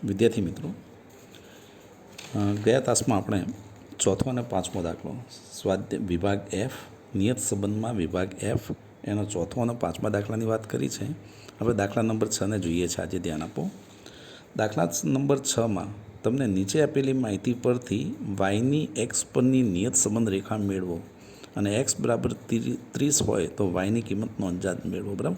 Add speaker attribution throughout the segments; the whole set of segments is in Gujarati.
Speaker 1: વિદ્યાર્થી મિત્રો, ગયા તાસમાં આપણે ચોથો અને પાંચમો દાખલો સ્વાધ્યાય વિભાગ એફ નિયત સંબંધમાં વિભાગ એફ એનો ચોથો અને પાંચમા દાખલાની વાત કરી છે. હવે દાખલા નંબર 6ને જોઈએ છે. આજે ધ્યાન આપો. દાખલા નંબર 6માં તમને નીચે આપેલી માહિતી પરથી વાયની એક્સ પરની નિયત સંબંધ રેખા મેળવો અને એક્સ બરાબર 30 હોય તો વાયની કિંમતનો અંદાજ મેળવો. બરાબર,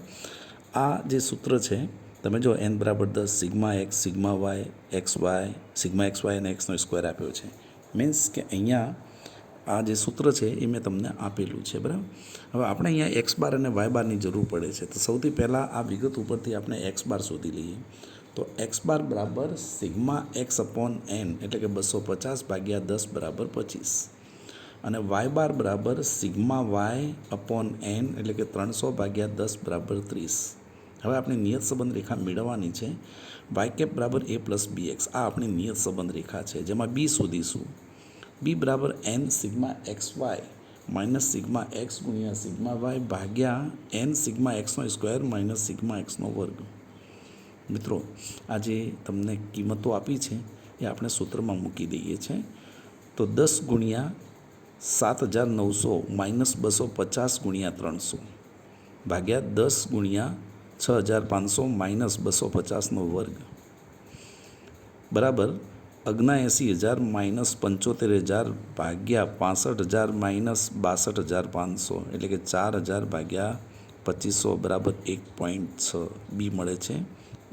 Speaker 1: આ જે સૂત્ર છે તમે જો n બરાબર 10 sigma x sigma y x y sigma x y અને એક્સનો સ્ક્વેર આપ્યો છે. મીન્સ કે અહીંયા આ જે સૂત્ર છે એ મેં તમને આપેલું છે. બરાબર, હવે આપણે અહીંયા એક્સ બાર અને વાય બારની જરૂર પડે છે. તો સૌથી પહેલાં આ વિગત ઉપરથી આપણે એક્સ બાર શોધી લઈએ. તો એક્સ બાર બરાબર સિગ્મા એક્સ અપોન n એટલે કે 250 ભાગ્યા 10 બરાબર 25 અને વાય બાર બરાબર સિગ્મા વાય અપોન n એટલે કે 300 ભાગ્યા 10 બરાબર 30. હવે આપણી નિયત સંબંધ રેખા મેળવવાની છે. વાય કેપ બરાબર a પ્લસ બી એક્સ, આ આપણી નિયત સંબંધ રેખા છે જેમાં બી શોધીશું. બી બરાબર n sigma x y minus sigma x ગુણ્યા સિગ્મા વાય ભાગ્યા n સિગ્મા એક્સનો સ્ક્વેર માઇનસ સિગ્મા એક્સનો વર્ગ. મિત્રો, આ જે તમને કિંમતો આપી છે એ આપણે સૂત્રમાં મૂકી દઈએ છીએ. તો 10 ગુણ્યા 7900 માઇનસ 250 ગુણ્યા 300 ભાગ્યા 10 ગુણ્યા 6500 માઇનસ 250નો વર્ગ બરાબર 79,000 માઇનસ 75,000 ભાગ્યા 65,000 માઇનસ 62,500 એટલે કે 4,000 ભાગ્યા 2500 બરાબર 1.6. બી મળે છે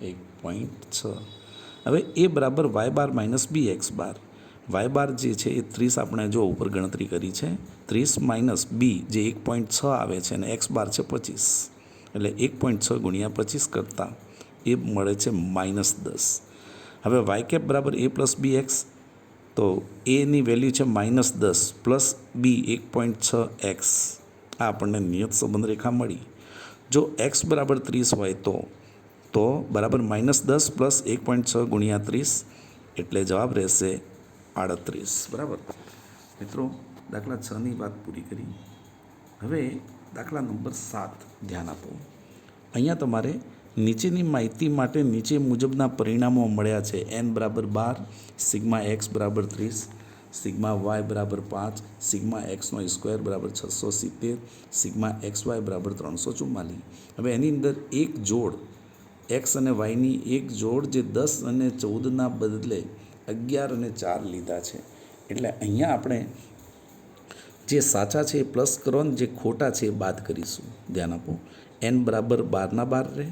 Speaker 1: 1.6. હવે એ બરાબર વાય બાર માઇનસ બી એક્સ બાર. વાય બાર જે છે એ 30 આપણે જો ઉપર ગણતરી કરી છે. 30 માઇનસ બી જે 1.6 આવે છે અને એક્સ બાર છે 25 એટલે 1.6 ગુણ્યા 25 કરતાં એ મળે છે -10. હવે વાય કેપ બરાબર a પ્લસ બી એક્સ, તો એની વેલ્યુ છે -10 પ્લસ બી 1.6 એક્સ. આ આપણને નિયત સંબંધ રેખા મળી. જો એક્સ બરાબર 30 હોય તો બરાબર -10 પ્લસ 1.6 ગુણ્યા 30 એટલે જવાબ રહેશે 38. બરાબર મિત્રો, દાખલા 6ની વાત પૂરી કરી. હવે દાખલા નંબર 7 ધ્યાન આપો. અહીંયા તમારે નીચેની માહિતી માટે નીચે મુજબના પરિણામો મળ્યા છે. n બરાબર 12 સિગ્મા એક્સ બરાબર 30 સિગ્મા વાય બરાબર 5 સિગ્મા એક્સનો સ્ક્વેર બરાબર 670 સિગ્મા એક્સ વાય બરાબર 344. હવે એની અંદર એક જોડ એક્સ અને વાયની એક જોડ જે 10 અને 14ના બદલે 11 અને 4 લીધા છે. એટલે અહીંયા આપણે જે સાચા છે એ પ્લસ કરો ને જે ખોટા છે એ બાદ કરીશું. ધ્યાન આપો. n બરાબર 12ના 12 રહે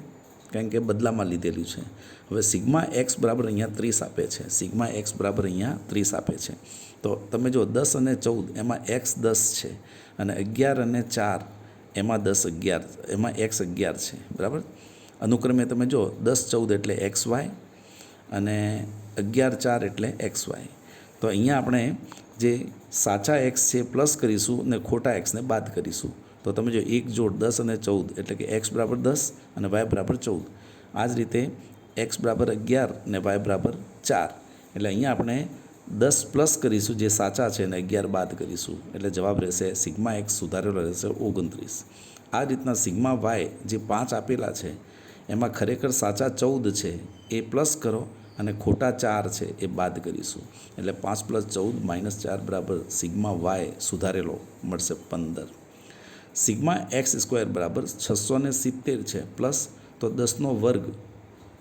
Speaker 1: કારણ કે બદલામાં લીધેલું છે. હવે સિગ્મા એક્સ બરાબર અહીંયા 30 આપે છે. સિગ્મા એક્સ બરાબર અહીંયા 30 આપે છે. તો તમે જો 10 અને 14 એમાં એક્સ 10 છે અને 11 અને 4 એમાં 10 11 એમાં એક્સ 11 છે. બરાબર, અનુક્રમે તમે જો 10 14 એટલે એક્સ વાય અને 11 4 એટલે એક્સ વાય. તો અહીંયા આપણે જે સાચા એક્સ છે પ્લસ કરીશું અને ખોટા એક્સને બાદ કરીશું. તો તમે જો એક જોડ 10 અને 14 એટલે કે એક્સ બરાબર 10 અને વાય બરાબર 14. આ જ રીતે એક્સ બરાબર 11 અને વાય બરાબર 4 એટલે અહીંયા આપણે 10 પ્લસ કરીશું જે સાચા છે અને 11 બાદ કરીશું એટલે જવાબ રહેશે સિગ્મા એક્સ સુધારેલો રહેશે 29. આ રીતના સિગ્મા વાય જે 5 આપેલા છે એમાં ખરેખર સાચા 14 છે એ પ્લસ કરો અને ખોટા 4 છે એ બાદ કરીશું એટલે 5 + 14 - 4 બરાબર સિગ્મા વાય સુધારેલો મળશે 15. સિગ્મા એક્સ સ્ક્વેર બરાબર 670 છે પ્લસ તો 10નો વર્ગ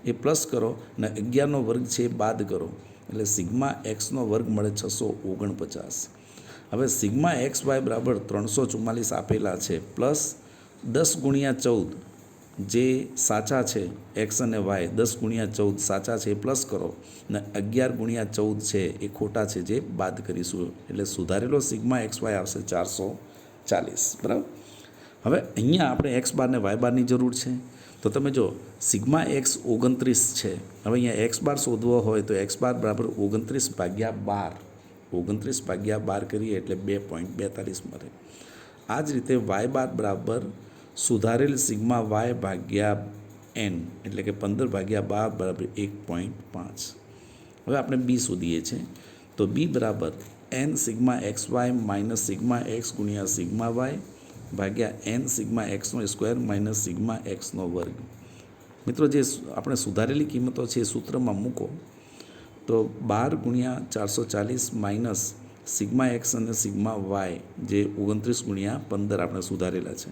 Speaker 1: એ પ્લસ કરો અને 11નો વર્ગ છે એ બાદ કરો એટલે સિગ્મા એક્સનો વર્ગ મળે 649. હવે સિગ્મા એક્સ વાય બરાબર 344 આપેલા છે પ્લસ 10 ગુણ્યા 14 જે સાચા છે એક્સ અને વાય 10 ગુણ્યા 14 સાચા છે એ પ્લસ કરો અને 11 ગુણ્યા 14 છે એ ખોટા છે જે બાદ કરીશું એટલે સુધારેલો સિગ્મા એક્સ વાય આવશે 440. બરાબર, હવે અહીંયા આપણે એક્સ બાર ને વાય બારની જરૂર છે. તો તમે જો સિગ્મા એક્સ 29 છે. હવે અહીંયા એક્સ બાર શોધવો હોય તો એક્સ બાર બરાબર 29 ભાગ્યા 12 29 ભાગ્યા 12 કરીએ એટલે 2.42 મળે. આ જ રીતે વાય બાર બરાબર સુધારેલ સિગ્મા વાય ભાગ્યા n એટલે કે 15 ભાગ્યા 12 બરાબર 1.5. હવે આપણે બી શોધીએ છીએ. તો બી બરાબર n sigma x y minus sigma x ગુણ્યા સિગ્મા વાય ભાગ્યા n સિગ્મા એક્સનો સ્ક્વેર માઇનસ સિગ્મા એક્સનો વર્ગ. મિત્રો, જે આપણે સુધારેલી કિંમતો છે એ સૂત્રમાં મૂકો તો 12 ગુણ્યા 440 માઇનસ સિગ્મા એક્સ અને સિગ્મા વાય જે 29 ગુણ્યા 15 આપણે સુધારેલા છે.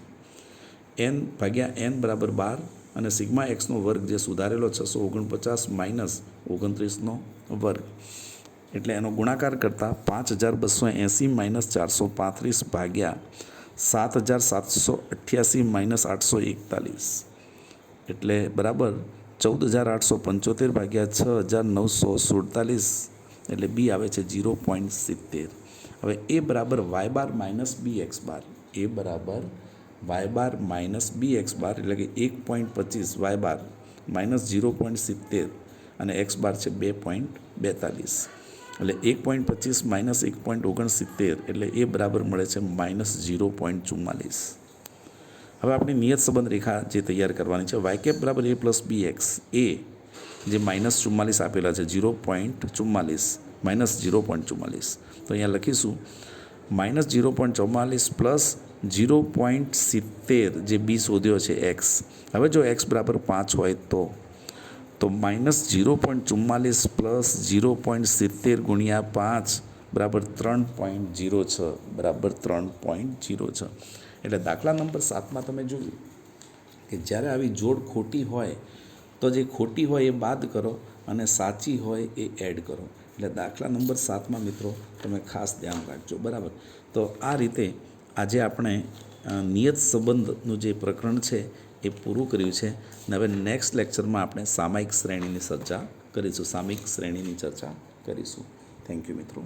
Speaker 1: એન ભાગ્યા એન બરાબર 12 અને સિગ્મા એક્સનો વર્ગ જે સુધારેલો 649 માઇનસ 29નો વર્ગ એટલે એનો ગુણાકાર કરતાં 5280 માઇનસ 435 ભાગ્યા 7788 માઇનસ 841 એટલે બરાબર 14875 ભાગ્યા 6947 એટલે બી આવે છે 0.70. હવે એ બરાબર વાય બાર માઇનસ બી એક્સ બાર, એ બરાબર વાય બાર માઇનસ બી એક્સ બાર એટલે કે 1.25 વાય બાર માઇનસ 0.70 અને એક્સ બાર છે 2.42 એટલે 1.25 માઇનસ 1.69 એટલે એ બરાબર મળે છે માઇનસ 0.44. હવે આપણે નિયત સંબંધ રેખા જે તૈયાર કરવાની છે વાય કેપ બરાબર એ પ્લસ બી એક્સ એ જે માઇનસ 44 આપેલા છે 0.44 માઇનસ 0.44 તો અહીંયા લખીશું માઇનસ 0.44 પ્લસ 0.70 જે બી શોધ્યો છે એક્સ. હવે જો એક્સ બરાબર 5 હોય તો માઇનસ 0.44 પ્લસ 0.70 ગુણ્યા 5 બરાબર 3.06 બરાબર 3.06. એટલે દાખલા નંબર 7માં તમે જોયું કે જ્યારે આવી જોડ ખોટી હોય તો જે ખોટી હોય એ બાદ કરો અને સાચી હોય એ એડ કરો. એટલે દાખલા નંબર 7માં મિત્રો તમે ખાસ ધ્યાન રાખજો, બરાબર. તો આ રીતે આજે આપણે નિયત સંબંધનું જે પ્રકરણ છે એ પૂરું કર્યું છે. અને હવે નેક્સ્ટ લેક્ચરમાં આપણે સામાયિક શ્રેણીની ચર્ચા કરીશું. થેન્ક યુ મિત્રો.